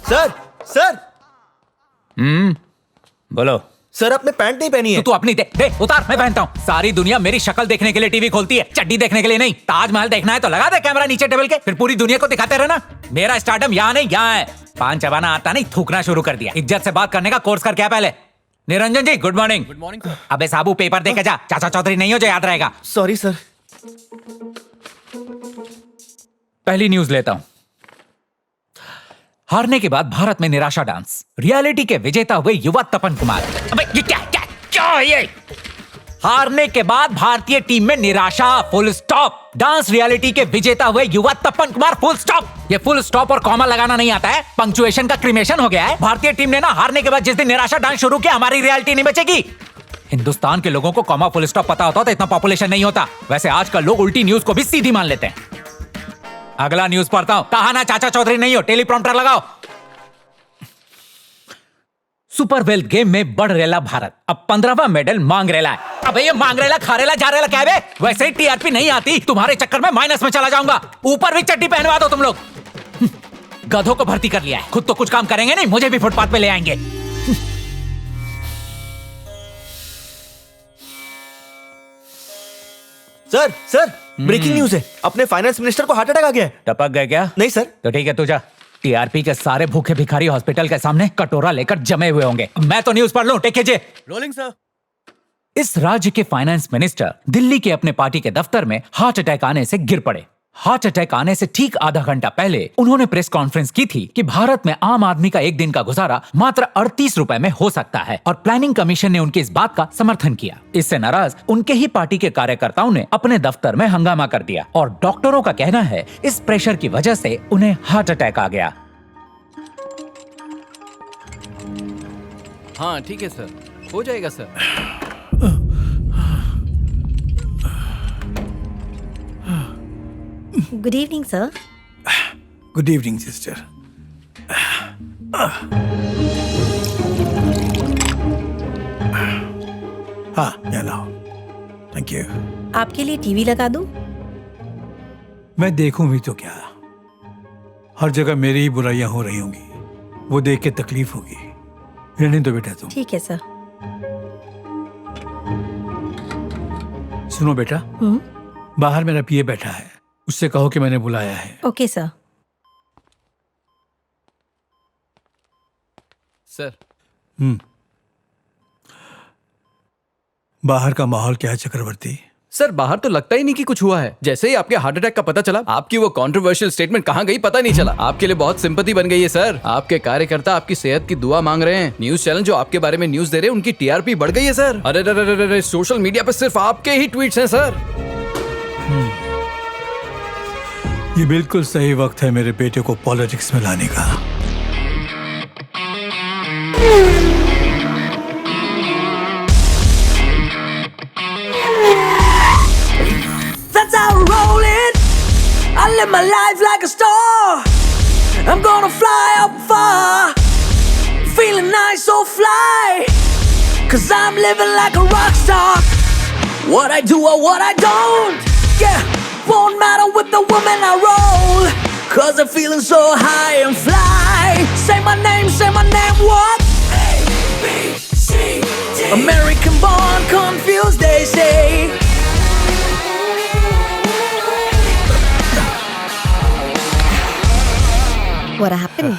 Sir sir बोलो। Sir आपने pant नहीं पहनी है। तू अपनी दे उतार, मैं पहनता हूँ। सारी दुनिया मेरी शक्ल देखने के लिए टीवी खोलती है, चड्डी देखने के लिए नहीं। ताजमहल देखना है तो लगा दे कैमरा नीचे टेबल के, फिर पूरी दुनिया को दिखाते रहना। मेरा स्टार्टअप यहाँ नहीं यहाँ है। पान चबाना आता नहीं, थूकना शुरू कर दिया। इज्जत से बात करने का कोर्स कर क्या पहले। Niranjan ji good morning. Good morning sir. अबे साबू पेपर देके जा, चाचा चौधरी नहीं हो जो याद रहेगा। Sorry sir. पहली न्यूज लेता हूं। हारने के बाद भारत में निराशा डांस। रियलिटी के विजेता हुए युवा तपन कुमार। अबे ये क्या क्या क्या है ये? हारने के बाद भारतीय टीम में निराशा, फुल स्टॉप। डांस रियलिटी के विजेता हुए युवा तपन कुमार, फुल स्टॉप। ये फुल स्टॉप और कॉमा लगाना नहीं आता है, पंक्चुएशन का क्रिमेशन हो गया है। भारतीय टीम ने ना हारने के बाद जिस दिन निराशा डांस शुरू किया, हमारी रियलिटी नहीं बचेगी। हिंदुस्तान के लोगों को कॉमा फुल स्टॉप पता होता तो इतना पॉपुलेशन नहीं होता। वैसे आजकल लोग उल्टी न्यूज को भी सीधी मान लेते हैं। अगला न्यूज पढ़ता हूं। कहा ना चाचा चौधरी नहीं हो, टेलीप्रॉम्प्टर लगाओ। सुपर वेल्थ गेम में बढ़ रेला भारत, अब 15वां मेडल मांग रेला है। अबे ये मांग रेला खा रेला जा रेला क्या है? वैसे ही टीआरपी नहीं आती, तुम्हारे चक्कर में माइनस में चला जाऊंगा। ऊपर भी चड्डी पहनवा दो तुम लोग। गधों को भर्ती कर लिया है, खुद तो कुछ काम करेंगे नहीं, मुझे भी फुटपाथ पे ले आएंगे। सर सर ब्रेकिंग न्यूज है, अपने फाइनेंस मिनिस्टर को हार्ट अटैक आ गया है। टपक गए क्या? नहीं सर। तो ठीक है, तू जा। टीआरपी के सारे भूखे भिखारी हॉस्पिटल के सामने कटोरा लेकर जमे हुए होंगे। मैं तो न्यूज पढ़ लूं, टेक कीजिए। Rolling sir. इस राज्य के फाइनेंस मिनिस्टर दिल्ली के अपने पार्टी के दफ्तर में हार्ट अटैक आने से गिर पड़े। हार्ट अटैक आने से ठीक आधा घंटा पहले उन्होंने प्रेस कॉन्फ्रेंस की थी कि भारत में आम आदमी का एक दिन का गुजारा मात्र 38 रुपए में हो सकता है, और प्लानिंग कमीशन ने उनकी इस बात का समर्थन किया। इससे नाराज उनके ही पार्टी के कार्यकर्ताओं ने अपने दफ्तर में हंगामा कर दिया, और डॉक्टरों का कहना है इस प्रेशर की वजह से उन्हें हार्ट अटैक आ गया। हाँ ठीक है सर, हो जाएगा sir. Good evening sir. Good evening sister. हाँ ये लाओ। Thank you. आपके लिए टीवी लगा दूं? मैं देखूं भी तो क्या, हर जगह मेरी ही बुराइयां हो रही होंगी, वो देख के तकलीफ होगी। रहने दो बेटा तुम। ठीक है सर। सुनो बेटा, बाहर मेरा पीए बैठा है, उससे कहो कि मैंने बुलाया है। Okay sir. सर बाहर का माहौल क्या है चक्रवर्ती? सर बाहर तो लगता ही नहीं कि कुछ हुआ है। जैसे ही आपके हार्ट अटैक का पता चला, आपकी वो कंट्रोवर्शियल स्टेटमेंट कहाँ गई पता नहीं चला। आपके लिए बहुत सिंपैथी बन गई है सर। आपके कार्यकर्ता आपकी सेहत की दुआ मांग रहे हैं। न्यूज चैनल जो आपके बारे में न्यूज दे रहे हैं, उनकी टीआरपी बढ़ गई है सर। अरे अरे सोशल मीडिया पे सिर्फ आपके ही ट्वीट्स हैं सर। ये बिल्कुल सही वक्त है मेरे बेटे को पॉलिटिक्स में लाने का। That's how I roll it. I live my life like a star. I'm gonna fly up far. Feeling nice, so fly. 'Cause I'm living like a rock star. What I do or what I don't, yeah, won't matter with the woman I roll. 'Cause I'm feeling so high and fly. Say my name, what? A-B-C-D. American born, confused they say. What happened?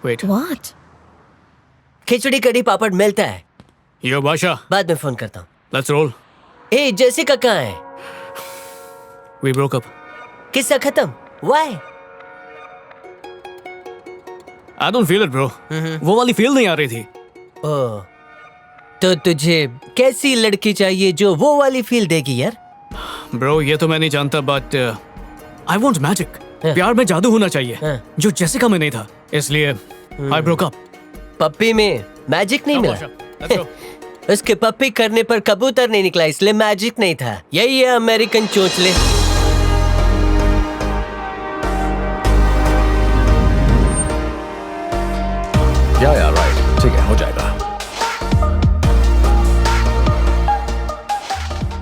Wait, What? Khichdi kadhi papad मिलता है। यो बादशाह, बाद में phone करता हूँ। Let's roll. A Jessica कहाँ है? We broke up. किस्सा खत्म? Why? I don't feel it bro. वो वाली फील नहीं आ रही थी। ओह, तो तुझे कैसी लड़की चाहिए जो वो वाली फील देगी यार? ब्रो ये तो मैं नहीं जानता, बट आई वांट मैजिक। प्यार में जादू होना चाहिए जो जेसिका में नहीं था, इसलिए आई ब्रोक अप। पप्पी में मैजिक नहीं मिला। उसके पप्पी करने पर कबूतर नहीं निकला, इसलिए मैजिक नहीं था। यही है अमेरिकन चोंचले। या राइट, ठीक है, हो जाएगा।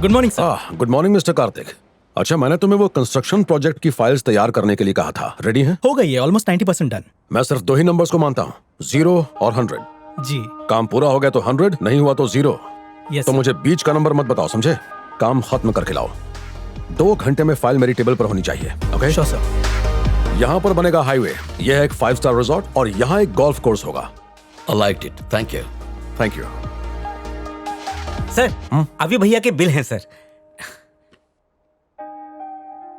Good morning sir. Good morning mister Kartik. अच्छा, मैंने तुम्हें वो कंस्ट्रक्शन प्रोजेक्ट की फाइल्स तैयार करने के लिए कहा था, रेडी हैं? हो गई है, ऑलमोस्ट 90% डन। मैं सिर्फ 2 ही नंबर्स को मानता हूँ, 0 और 100। जी काम पूरा हो गया तो 100, नहीं हुआ तो 0। यस तो मुझे बीच का नंबर मत बताओ, समझे? काम खत्म करके लाओ। 2 घंटे में फाइल मेरी टेबल पर होनी चाहिए, ओके? Sure sir. यहाँ पर बनेगा हाईवे, यह है एक 5 स्टार रिजॉर्ट और यहाँ एक गोल्फ कोर्स होगा। I liked it. Thank you. Thank you. Sir अभी भैया के बिल हैं सर।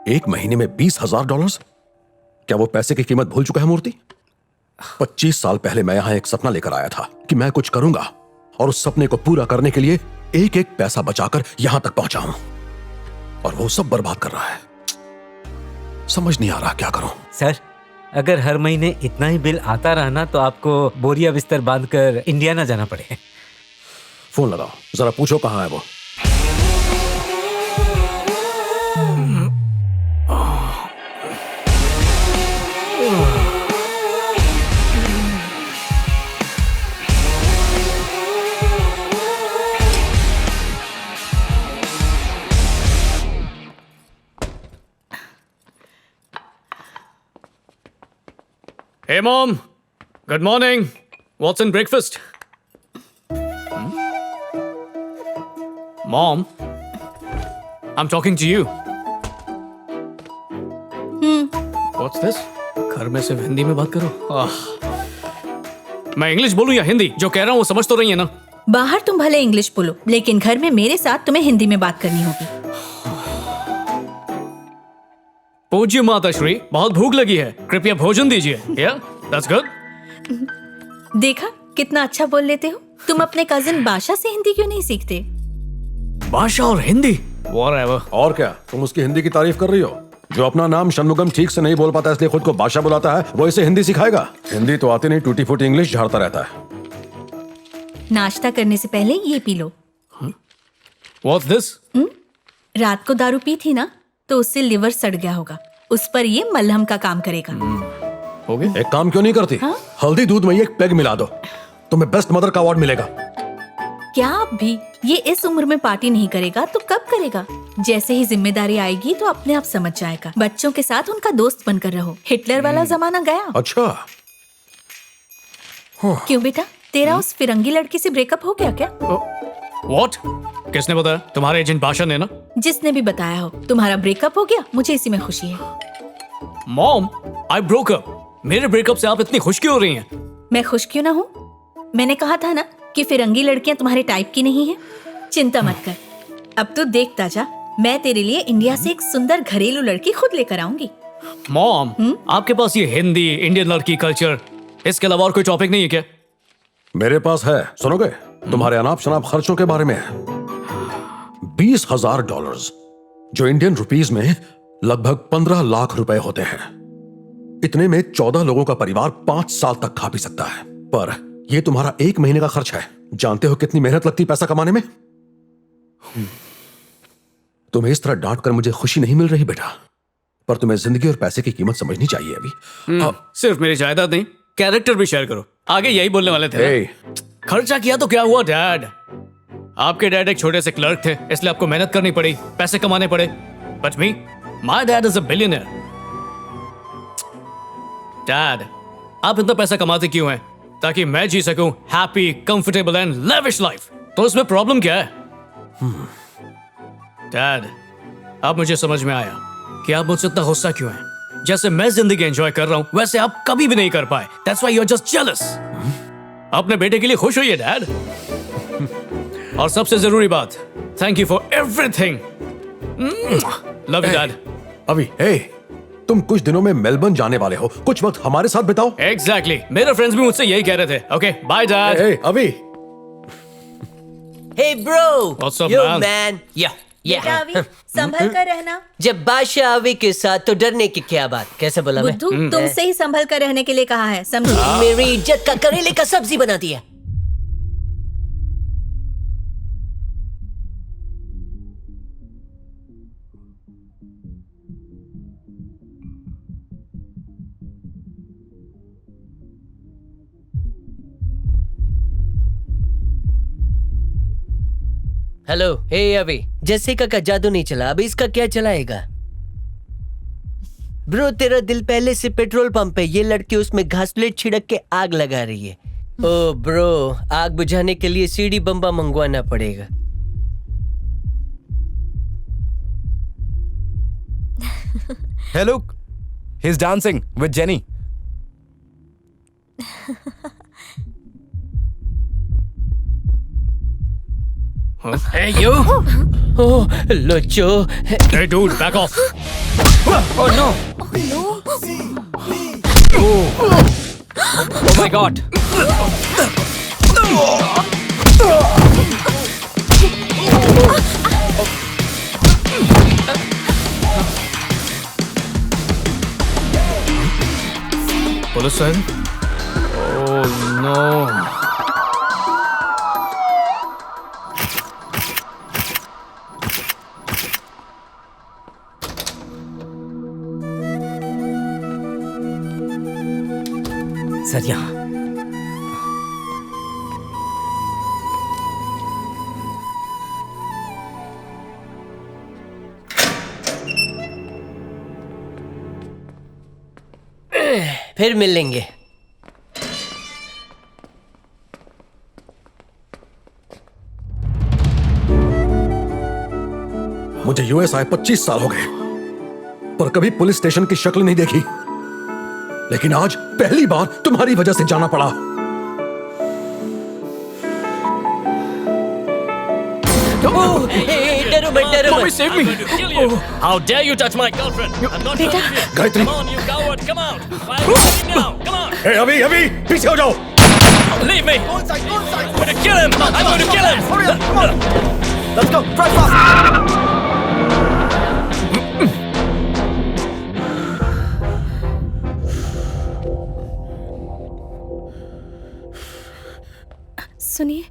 1 महीने में $20,000? क्या वो पैसे की कीमत भूल चुका है मूर्ति? 25 साल पहले मैं यहाँ एक सपना लेकर आया था कि मैं कुछ करूंगा और उस सपने को पूरा करने के लिए एक एक पैसा बचाकर यहां तक पहुंचा हूं, और वो सब बर्बाद कर रहा है। समझ नहीं आ रहा क्या करूं। सर अगर हर महीने इतना ही बिल आता रहा ना तो आपको बोरिया बिस्तर बांधकर इंडिया ना जाना पड़े। फोन लगाओ, जरा पूछो कहां है वो। Hey mom, good morning. What's in breakfast? Mom, I'm talking to you. What's this? घर में सिर्फ हिंदी में बात करो। मैं इंग्लिश बोलूं या हिंदी? जो कह रहा हूँ वो समझ तो रही है ना? बाहर तुम भले इंग्लिश बोलो, लेकिन घर में मेरे साथ तुम्हें हिंदी में बात करनी होगी। पूज्य माता श्री, बहुत भूख लगी है, कृपया भोजन दीजिए। Yeah, that's good. देखा कितना अच्छा बोल लेते हो। तुम अपने कजिन बादशाह से हिंदी क्यों नहीं सीखते? भाषा और हिंदी, whatever. और क्या, तुम उसकी हिंदी की तारीफ कर रही हो? जो अपना नाम शनमुगम ठीक से नहीं बोल पाता इसलिए खुद को बादशाह बुलाता है, वो इसे हिंदी सिखाएगा? हिंदी तो आती नहीं, टूटी फूटी इंग्लिश झाड़ता रहता है। नाश्ता करने से पहले ये पी लो। What's this? रात को दारू पी थी ना, तो उससे लिवर सड़ गया होगा। उस पर ये मलहम का काम करेगा। हो गया? एक काम क्यों नहीं करती? हाँ? हल्दी दूध में एक पेग मिला दो, तुम्हें बेस्ट मदर का अवार्ड मिलेगा। क्या आप भी? ये इस उम्र में पार्टी नहीं करेगा तो कब करेगा? जैसे ही जिम्मेदारी आएगी तो अपने आप समझ जाएगा। बच्चों के साथ उनका दोस्त बनकर रहो। हिटलर वाला जमाना गया। अच्छा, क्यों बेटा, तेरा उस फिरंगी लड़की से ब्रेकअप हो गया क्या? What? किसने बताया? तुम्हारे एजेंट बादशाह ने ना? जिसने भी बताया हो, तुम्हारा ब्रेकअप हो गया, मुझे इसी में खुशी है। Mom, I broke up. मेरे ब्रेकअप से आप इतनी खुश क्यों हो रही हैं? मैं खुश क्यों ना हूँ? मैंने कहा था ना कि फिरंगी लड़कियां तुम्हारे टाइप की नहीं है। चिंता मत कर, अब तो देखता जा, मैं तेरे लिए इंडिया से एक सुंदर घरेलू लड़की खुद लेकर आऊंगी। Mom, आपके पास ये हिंदी, इंडियन लड़की कल्चर, इसके अलावा और कोई टॉपिक नहीं है क्या? मेरे पास है, सुनोगे? तुम्हारे अनाप शनाप खर्चों के बारे में है। $20,000, जो इंडियन रुपीस में लगभग 15 लाख रुपए होते हैं। इतने में 14 लोगों का परिवार 5 साल तक खा पी सकता है। पर यह तुम्हारा 1 महीने का खर्च है। जानते हो कितनी मेहनत लगती पैसा कमाने में? तुम्हें इस तरह डांट कर मुझे खुशी नहीं मिल रही बेटा, पर तुम्हें जिंदगी और पैसे की कीमत समझनी चाहिए अभी। सिर्फ मेरी जायदाद नहीं, कैरेक्टर भी शेयर करो। आगे यही बोलने वाले थे ना? खर्चा किया तो क्या हुआ डैड? आपके डैड एक छोटे से क्लर्क थे, इसलिए आपको मेहनत करनी पड़ी, पैसे कमाने पड़े। But me, my dad is a billionaire. Dad, आप इतना पैसा कमाते क्यों हैं? ताकि मैं जी सकूं happy, comfortable and lavish life. तो इसमें प्रॉब्लम क्या है? डैड, अब मुझे समझ में आया कि आप मुझसे इतना गुस्सा क्यों हैं। जैसे मैं जिंदगी एंजॉय कर रहा हूं वैसे आप कभी भी नहीं कर पाए। That's why you are just jealous. अपने बेटे के लिए खुश होइए डैड। और सबसे जरूरी बात, thank you for everything. Love you dad. अभी तुम कुछ दिनों में मेलबर्न जाने वाले हो, कुछ वक्त हमारे साथ बिताओ। एग्जैक्टली, मेरे फ्रेंड्स भी मुझसे यही कह रहे थे। Okay bye dad. अभी Hey bro, What's up, yo man? man, yeah. अभी संभल कर रहना। जब बादशाह अवी के साथ तो डरने की क्या बात? कैसे बोला मैं? बुद्धू, तुमसे ही संभल कर रहने के लिए कहा है, समझी? मेरी इज्जत का करेले का सब्जी बना दिया। हेलो, हे अभी, जैसिका का जादू नहीं चला, अब इसका क्या चलाएगा? ब्रो तेरा दिल पहले से पेट्रोल पंप है, ये लड़की उसमें घास प्लेट छिड़क के आग लगा रही है। ओ ब्रो, आग बुझाने के लिए सीडी बम्बा मंगवाना पड़ेगा। Hey, look, he's dancing with Jenny. Hey, you! Oh, locho. Hey, dude, back off! Oh no! Oh my God! Police siren? Oh no! Sir यहाँ फिर मिलेंगे। मुझे यूएस आए 25 साल हो गए, पर कभी पुलिस स्टेशन की शक्ल नहीं देखी। लेकिन आज पहली बार तुम्हारी वजह से जाना पड़ा। डरो मत, डरो मत। Save me! How dare you touch my girlfriend? I'm not बेटा। going to. Gayatri, Come on, you coward! Come out! Fire him now! Come on! अभी अभी पीछे हो जाओ। Leave me! I'm going to kill him! I'm going to kill him! Hurry up, come on. Let's go, drive fast. सुनिए,